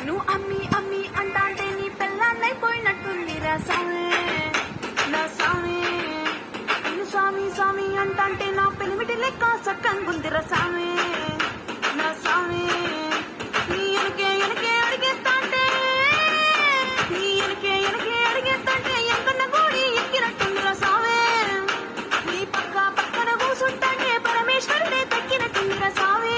నువ్వు అమ్మి అమ్మి అంటాంటే నీ పెళ్ళాన్నైపోయినట్టుందిరా సామి నా సామి. నేను స్వామి స్వామి అంటాంటే నా పెనిమిటి లెక్క సక్కంగుందిరా సామి నా సామి. నీ ఎనకే ఎనకే అడిగేస్తాంటే నీ ఎనకే ఎనకే అడిగేస్తాంటే ఎంకన్న గోడి ఎక్కినట్టుందిరా సామి. నీ పక్క పక్కన కూసుంటాంటే పరమేశ్వరుడే తక్కినట్టుందిరా సామి.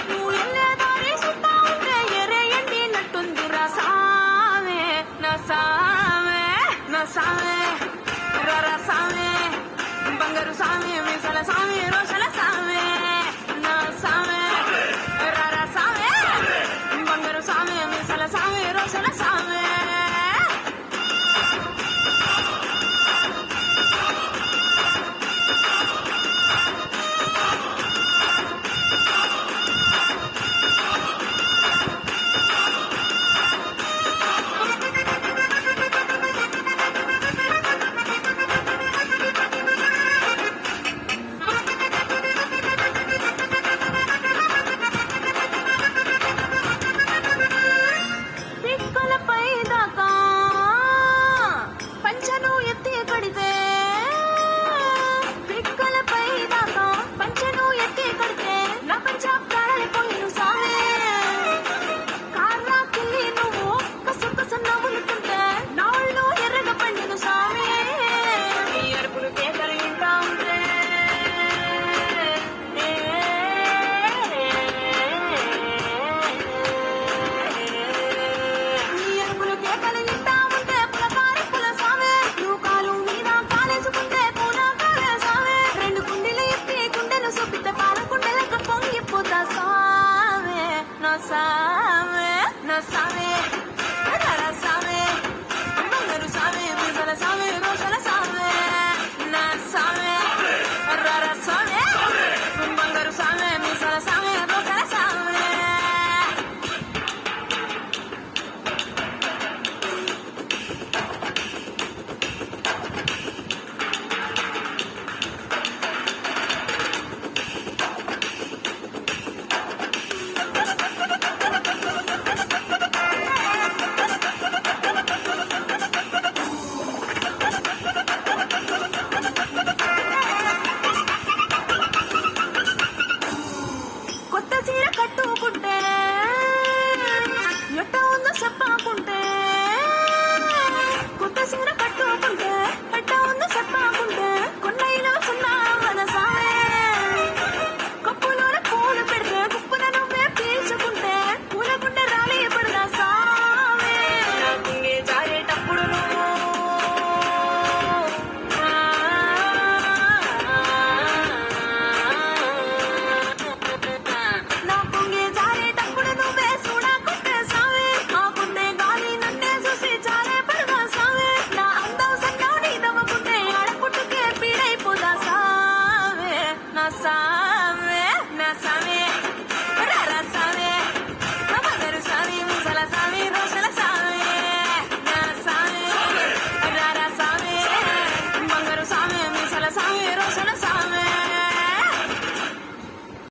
నువ్వు ఎల్లే దారి సుత్తా ఉంటే ఎరే ఎండినట్టుందిరా సామి నా సామి నా సామి. రర సామి బంగారు సామి మీసల సామి రోషల సామి నా సామి. రర సామి బంగారు సామి మీసల సామి రోషల సామి. పిక్కలపై దాకా పంచను ఎత్తి కడితే పిక్కలపై దాకా పంచను ఎత్తి కడితే నా పంచ ప్రాణాలైపోయిను సామే. కార్లాకెళ్ళి నువ్వు కసు కసు నవ్వులుతుంటే నా ఒళ్ళు ఎర్రగా పండిను సామే. నీ అరుపులు కేకలు వింటా ఉంటే నీ అరుపులు కేకలు వింటా ఉంటే పులకారి పుల సామే. నువ్వు కాలు మీద కాలేసుకుంటే పూల కాలే సామే. రెండు కుండీలు ఎత్తి గుండెను సుబ్బితే పాల కుండలకు పొంగిపోతా సామే నా సామే నా సామే.